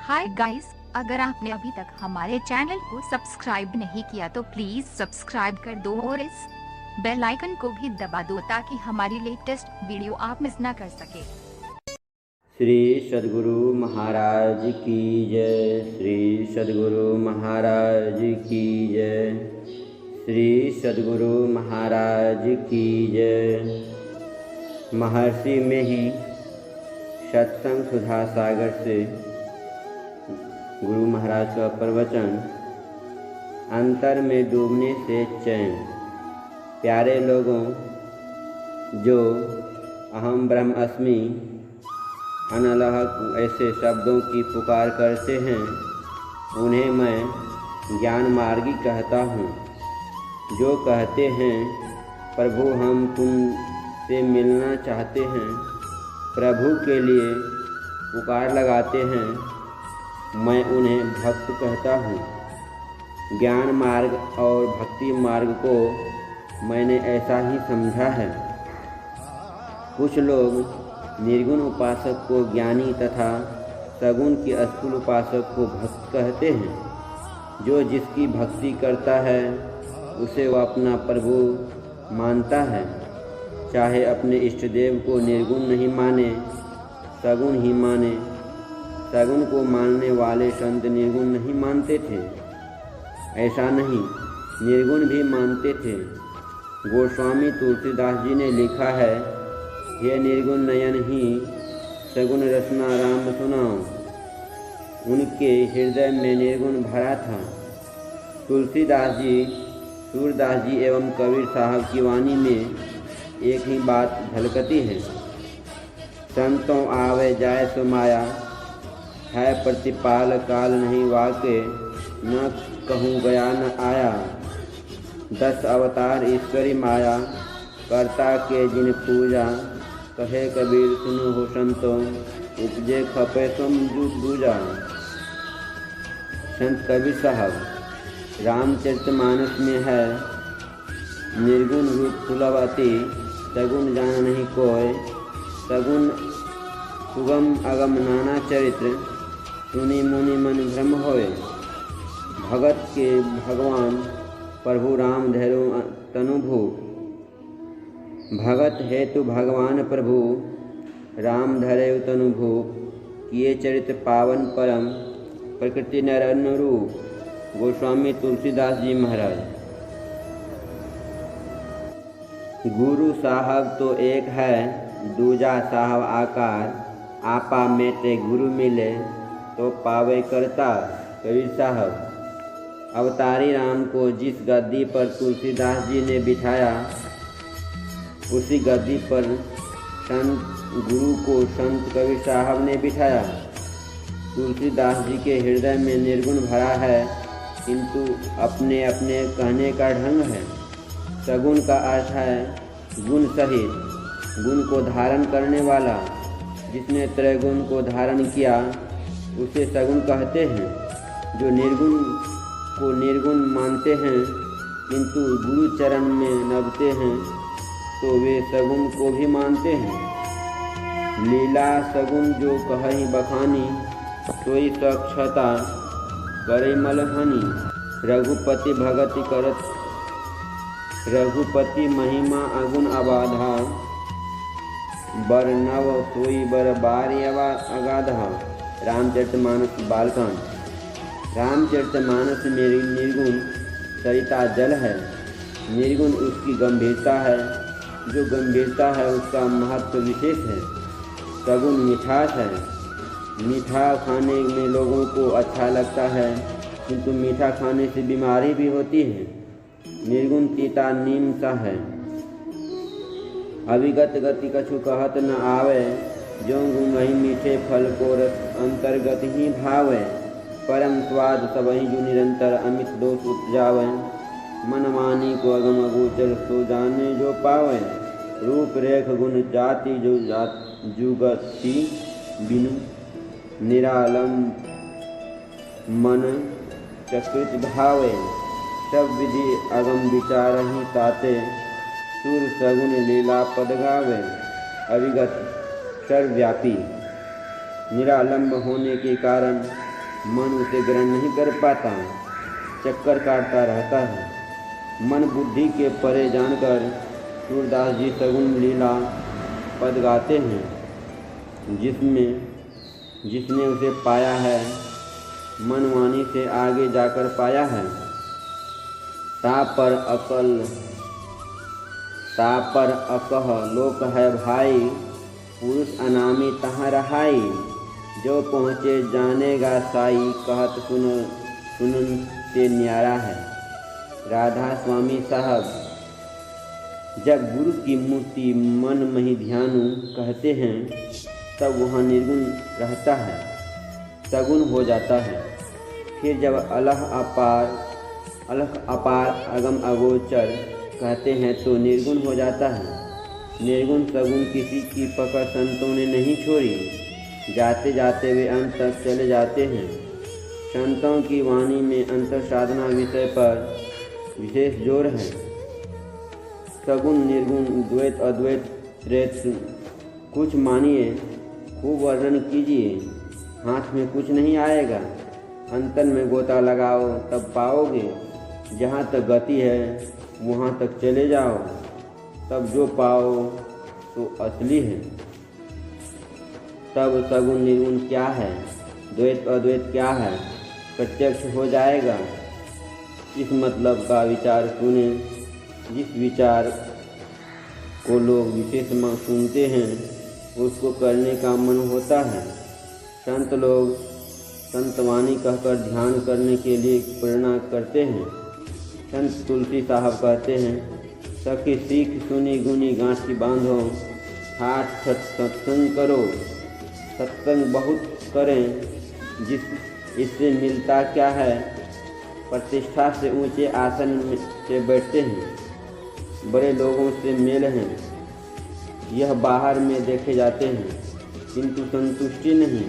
Hi guys, अगर आपने अभी तक हमारे चैनल को सब्सक्राइब नहीं किया तो प्लीज सब्सक्राइब कर दो और इस बेल आइकन को भी दबा दो ताकि हमारी लेटेस्ट वीडियो आप मिस ना कर सके। श्री सद्गुरु महाराज की जय। श्री सद्गुरु महाराज की जय। श्री सद्गुरु महाराज की जय। महर्षि में ही सत्संग सुधा सागर से गुरु महाराज का प्रवचन। अंतर में डूबने से चैन। प्यारे लोगों, जो अहम ब्रह्मास्मि अनलह ऐसे शब्दों की पुकार करते हैं, उन्हें मैं ज्ञान मार्गी कहता हूँ। जो कहते हैं प्रभु हम तुमसे मिलना चाहते हैं, प्रभु के लिए पुकार लगाते हैं, मैं उन्हें भक्त कहता हूँ। ज्ञान मार्ग और भक्ति मार्ग को मैंने ऐसा ही समझा है। कुछ लोग निर्गुण उपासक को ज्ञानी तथा सगुण के स्थूल उपासक को भक्त कहते हैं। जो जिसकी भक्ति करता है उसे वह अपना प्रभु मानता है, चाहे अपने इष्ट देव को निर्गुण नहीं माने, सगुण ही माने। सगुण को मानने वाले संत निर्गुण नहीं मानते थे, ऐसा नहीं, निर्गुण भी मानते थे। गोस्वामी तुलसीदास जी ने लिखा है, ये निर्गुण नयन ही सगुण रसना राम सुनाओ। उनके हृदय में निर्गुण भरा था। तुलसीदास जी, सूरदास जी एवं कबीर साहब की वाणी में एक ही बात झलकती है। संतों आवे जाए सो माया, है प्रतिपाल काल नहीं वाके, न कहूँ गया न आया। 10 अवतार ईश्वरी माया, करता के जिन पूजा। कहे कबीर सुनो हो संतो, उपजे खपे तुम दूजा। संत कबीर साहब रामचरितमानस में है, निर्गुण रूप सुलभती, सगुण जान नहीं कोय। सगुण सुगम अगम नाना चरित्र, सुनी मुनि मन भ्रम होए। भगत के भगवान प्रभु राम धैर्य तनुभु। भगत हेतु भगवान प्रभु राम धैर्य तनुभु। किए चरित्र पावन परम, प्रकृति नर अनुरूप। गोस्वामी तुलसीदास जी महाराज। गुरु साहब तो एक है, दूजा साहब आकार। आपा में ते गुरु मिले, तो पावे करता। कबीर साहब। अवतारी राम को जिस गद्दी पर तुलसीदास जी ने बिठाया, उसी गद्दी पर संत गुरु को संत कबीर साहब ने बिठाया। तुलसीदास जी के हृदय में निर्गुण भरा है, किंतु अपने अपने कहने का ढंग है। सगुण का अर्थ है गुण सहित, गुण को धारण करने वाला। जिसने त्रैगुण को धारण किया उसे सगुण कहते हैं। जो निर्गुण को निर्गुण मानते हैं किंतु गुरु चरण में नभते हैं, तो वे सगुण को भी मानते हैं। लीला सगुण जो कहि बखानी, सोई स्वच्छता करे मलहानी। रघुपति भगति करत, रघुपति महिमा अगुण अबाधा। बरनव सोई बर बारी अगाधा। रामचरितमानस बालकांड। रामचरितमानस में निर्गुण सरिता जल है। निर्गुण उसकी गंभीरता है, जो गंभीरता है उसका महत्व विशेष है। सगुण मिठास है। मीठा खाने में लोगों को अच्छा लगता है, किंतु मीठा खाने से बीमारी भी होती है। निर्गुण तीता नीम सा है। अविगत गति कछु कहत न आवे, जो गुंगहि मीठे फल को रस अंतर्गत ही भावे। परम स्वाद सबहि जो निरंतर अमित दोष उपजावे। मन मानी को अगम अगोचर सो जाने जो पावे। रूप रेख गुण जाति जो जुगति बिनु, निरालम मन चकृत भावे। सब विधि अगम विचार ही ताते, सुर सगुन लीला पद गावे। अविगत सर्वव्यापी, निरालंब होने के कारण मन उसे ग्रहण नहीं कर पाता, चक्कर काटता रहता है। मन बुद्धि के परे जानकर सूरदास जी सगुण लीला पद गाते हैं, जिसने उसे पाया है, मन वाणी से आगे जाकर पाया है। ता पर अकह लोक है भाई, पुरुष अनामी तहाँ रहाई। जो पहुँचे जानेगा साई, कहत सुनन से न्यारा है। राधा स्वामी साहब जब गुरु की मूर्ति मन में ही ध्यानु कहते हैं, तब वहाँ निर्गुण रहता है, सगुण हो जाता है। फिर जब अलह अपार अगम अगोचर कहते हैं तो निर्गुण हो जाता है। निर्गुण सगुण किसी की पकड़ संतों ने नहीं छोड़ी, जाते जाते वे अंत तक चले जाते हैं। संतों की वाणी में अंतर साधना विषय पर विशेष जोर है। सगुण निर्गुण द्वैत अद्वैत त्रैत कुछ मानिए, खूब वर्णन कीजिए, हाथ में कुछ नहीं आएगा। अंतर में गोता लगाओ तब पाओगे। जहाँ तक गति है वहाँ तक चले जाओ, तब जो पाओ तो असली है। तब सगुण निर्गुण क्या है, द्वैत अद्वैत क्या है, प्रत्यक्ष हो जाएगा। इस मतलब का विचार सुने। जिस विचार को लोग विशेष सुनते हैं उसको करने का मन होता है। संत लोग संतवाणी कहकर ध्यान करने के लिए प्रेरणा करते हैं। संत तुलसी साहब कहते हैं, सखी सीख सुनी गुनी गांठी बांधो, हाथ सत्संग करो। सत्संग बहुत करें, इससे मिलता क्या है, प्रतिष्ठा से ऊंचे आसन से बैठते हैं, बड़े लोगों से मेल हैं। यह बाहर में देखे जाते हैं, किंतु संतुष्टि नहीं।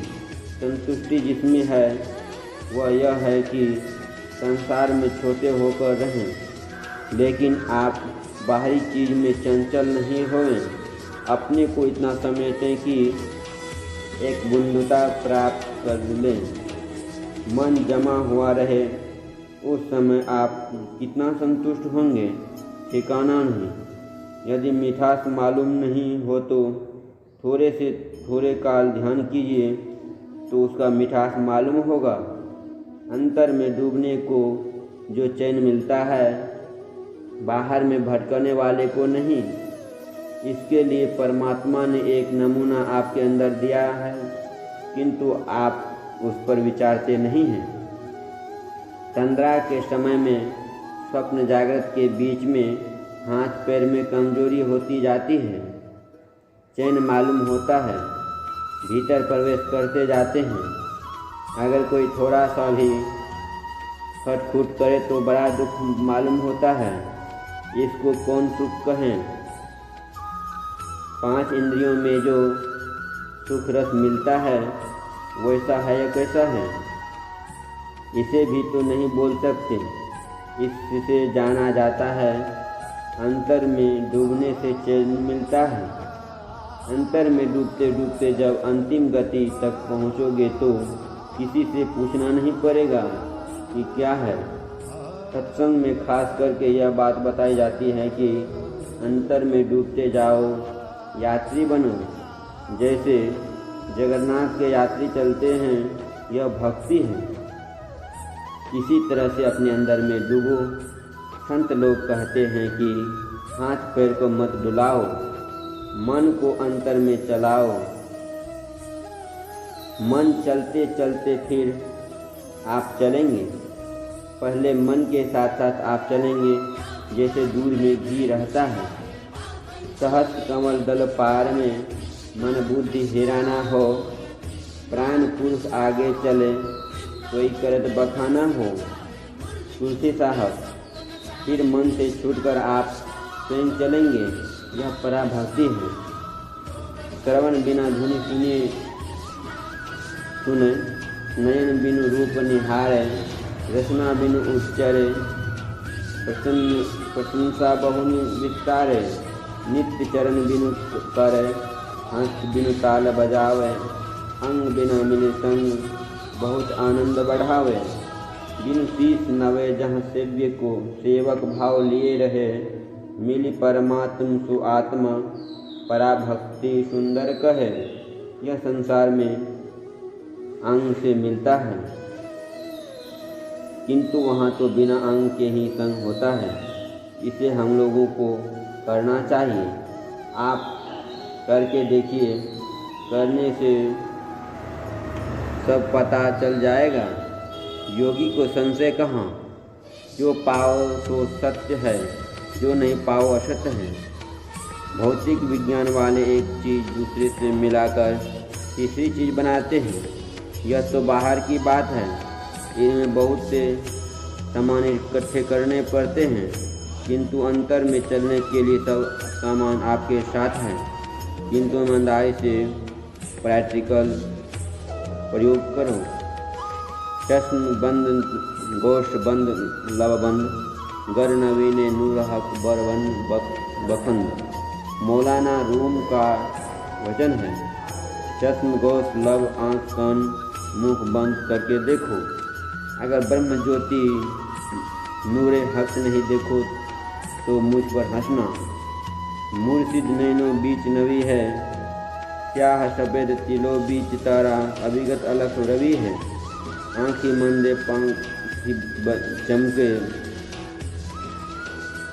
संतुष्टि जिसमें है वह यह है कि संसार में छोटे होकर रहें, लेकिन आप बाहरी चीज़ में चंचल नहीं होएं। अपने को इतना समेटें कि एक बंधुता प्राप्त कर लें। मन जमा हुआ रहे, उस समय आप कितना संतुष्ट होंगे, ठिकाना नहीं। यदि मिठास मालूम नहीं हो तो थोड़े से थोड़े काल ध्यान कीजिए तो उसका मिठास मालूम होगा। अंतर में डूबने को जो चैन मिलता है, बाहर में भटकने वाले को नहीं। इसके लिए परमात्मा ने एक नमूना आपके अंदर दिया है, किंतु आप उस पर विचारते नहीं हैं। तंद्रा के समय में स्वप्न जागृत के बीच में हाथ पैर में कमजोरी होती जाती है, चैन मालूम होता है, भीतर प्रवेश करते जाते हैं। अगर कोई थोड़ा सा भी खटखुट करे तो बड़ा दुख मालूम होता है। इसको कौन सुख कहें। 5 इंद्रियों में जो सुख रस मिलता है वैसा है या कैसा है, इसे भी तो नहीं बोल सकते। इससे जाना जाता है अंतर में डूबने से चैन मिलता है। अंतर में डूबते डूबते जब अंतिम गति तक पहुँचोगे तो किसी से पूछना नहीं पड़ेगा कि क्या है। सत्संग में खास करके यह बात बताई जाती है कि अंतर में डूबते जाओ, यात्री बनो। जैसे जगन्नाथ के यात्री चलते हैं, यह भक्ति है। इसी तरह से अपने अंदर में डूबो। संत लोग कहते हैं कि हाथ पैर को मत डुलाओ, मन को अंतर में चलाओ। मन चलते चलते फिर आप चलेंगे। पहले मन के साथ साथ आप चलेंगे, जैसे दूध में घी रहता है। सहस्त्र कमल दल पार में मन बुद्धि हेराना हो। प्राण पुरुष आगे चले, कोई करत बखाना हो। तुलसी साहब फिर मन से छूटकर आप स्वयं चलेंगे, यह पराभक्ति है। श्रवण बिना धुनि सुने, नयन बिनु रूप निहारे, रसना बिनु उच्चरे, प्रशंसा बहुनि विस्तारे, नित्य चरण बिनु करे, हंस बिनु ताल बजावे, अंग बिना मिले संग, बहुत आनंद बढ़ावे। बिन शीस नवे जहाँ सेव्य को सेवक भाव लिए रहे। मिली परमात्म सु आत्मा पराभक्ति सुंदर कहे। यह संसार में अंग से मिलता है, किंतु वहाँ तो बिना अंग के ही संग होता है। इसे हम लोगों को करना चाहिए। आप करके देखिए, करने से सब पता चल जाएगा। योगी को संशय कहाँ, जो पाओ सो सत्य है, जो नहीं पाओ असत्य है। भौतिक विज्ञान वाले एक चीज़ दूसरे से मिलाकर तीसरी चीज़ बनाते हैं। यह तो बाहर की बात है, इनमें बहुत से सामान इकट्ठे करने पड़ते हैं, किंतु अंतर में चलने के लिए सब सामान आपके साथ है। किंतु ईमानदारी से प्रैक्टिकल प्रयोग करो। चश्म बंद गोश्त बंद लब बंद गर नवीने नूर हक बरवन बखंद। मौलाना रूम का वचन है। चश्म गोश्त लब आँख कान मुख बंद करके देखो। अगर ब्रह्म ज्योति नूरे हक नहीं देखो तो मुझ पर हंसना। मुर्शिद नैनो बीच नवी है, स्याह सफेद तिलो बीच तारा अभिगत अलख रवि है। आँखी मंदे पाँखी चमके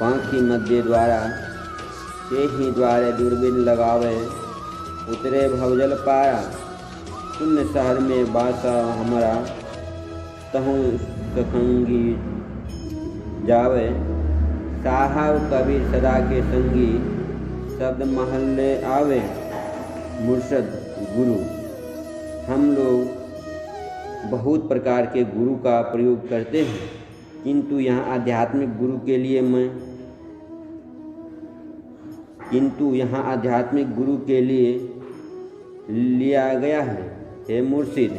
पाँखी मध्य द्वारा के ही द्वारे दूरबीन लगावे उतरे भवजल पाया। पुण्य शहर में बासा हमारा तहु सखंगी जावे। साहब कबीर सदा के संगी शब्द महल्ले आवे। मुर्शद गुरु, हम लोग बहुत प्रकार के गुरु का प्रयोग करते हैं, किंतु यहाँ आध्यात्मिक गुरु के लिए लिया गया है। हे मुर्शिद,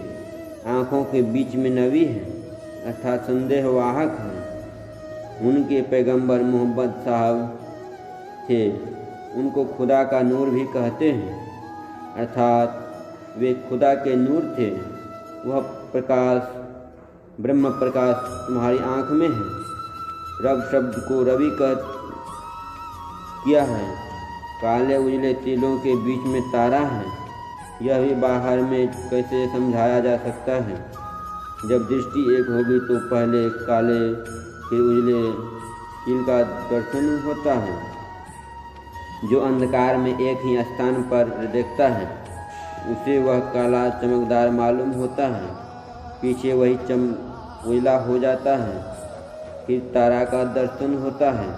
आँखों के बीच में नवी है, अर्थात संदेह वाहक है। उनके पैगंबर मोहम्मद साहब थे, उनको खुदा का नूर भी कहते हैं, अर्थात वे खुदा के नूर थे। वह प्रकाश ब्रह्म प्रकाश तुम्हारी आँख में है। रब शब्द को रवि किया है। काले उजले तिलों के बीच में तारा है। यह भी बाहर में कैसे समझाया जा सकता है। जब दृष्टि एक होगी तो पहले काले फिर उजले तिल का दर्शन होता है। जो अंधकार में एक ही स्थान पर देखता है, उसे वह काला चमकदार मालूम होता है। पीछे वही उजला हो जाता है, फिर तारा का दर्शन होता है।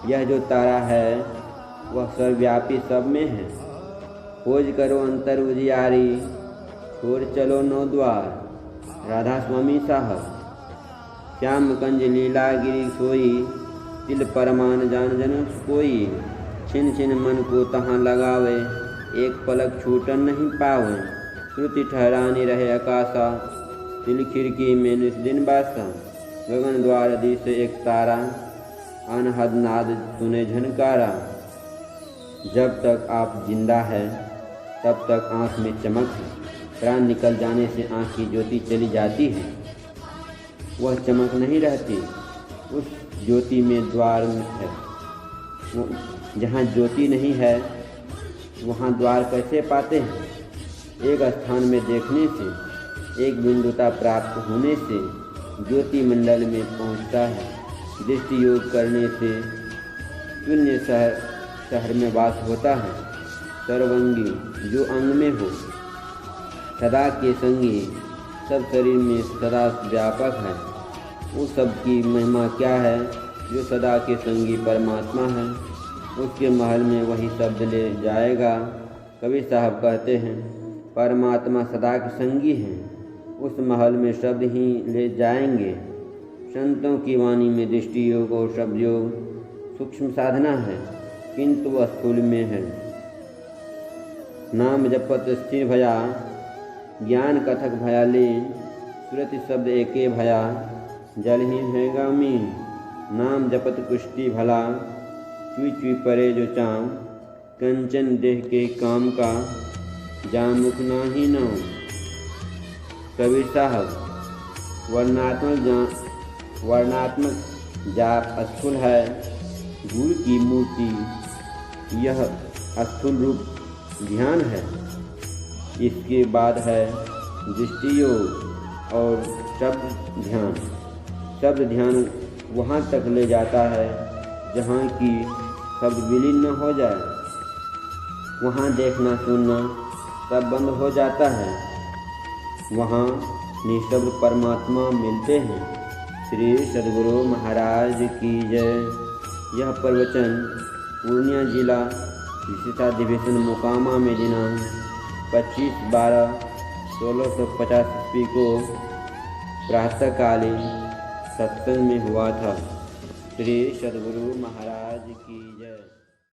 यह जो तारा है वह सर्वव्यापी सब में है। खोज करो अंतर उजियारी, छोड़ चलो नौ द्वार। राधा स्वामी साहब। श्याम कंज लीला गिरी सोई, तिल परमान जान जन कोई। छिन छिन मन को तहाँ लगावे, एक पलक छूटन नहीं पावे। श्रुति ठहरानी रहे आकाशा, तिल खिड़की में निस दिन बासा। गगन द्वार दी से एक तारा, अनहद नाद सुने झनकारा। जब तक आप जिंदा है तब तक आँख में चमक है। प्राण निकल जाने से आँख की ज्योति चली जाती है, वह चमक नहीं रहती। उस ज्योति में द्वार है। जहाँ ज्योति नहीं है वहाँ द्वार कैसे पाते हैं? एक स्थान में देखने से, एक बिंदुता प्राप्त होने से ज्योति मंडल में पहुँचता है। दृष्टि योग करने से शून्य शहर में वास होता है। सर्वंगी, जो अंग में हो, सदा के संगी, सब शरीर में सदा व्यापक है। उस सब की महिमा क्या है? जो सदा के संगी परमात्मा है, उसके महल में वही शब्द ले जाएगा। कबीर साहब कहते हैं, परमात्मा सदा के संगी हैं, उस महल में शब्द ही ले जाएंगे। संतों की वाणी में दृष्टि योग और शब्द योग सूक्ष्म साधना है, किंतु वह स्थूल में है। नाम जपत स्थिर भया, ज्ञान कथक भया लीन। सुरति शब्द एके भया, जल ही है गामीन। नाम जपत कुष्टि भला, चुई चुई परे जो चाम। कंचन देह के काम का, जामुख नाही नाम। कबीर साहब वर्णात्मक जाप स्थूल है, गुरु की मूर्ति यह स्थूल रूप ध्यान है। इसके बाद है दृष्टि योग और शब्द ध्यान। शब्द ध्यान वहाँ तक ले जाता है जहाँ की शब्द विलीन न हो जाए, वहाँ देखना सुनना सब बंद हो जाता है, वहाँ निःशब्द परमात्मा मिलते हैं। श्री सद्गुरु महाराज की जय। यह प्रवचन पूर्णिया जिला विशेषाधिवेशन मोकामा में दिनांक 25/12/1650 ईस्वी को प्रातःकालीन सत्संग में हुआ था। श्री सद्गुरु महाराज की जय।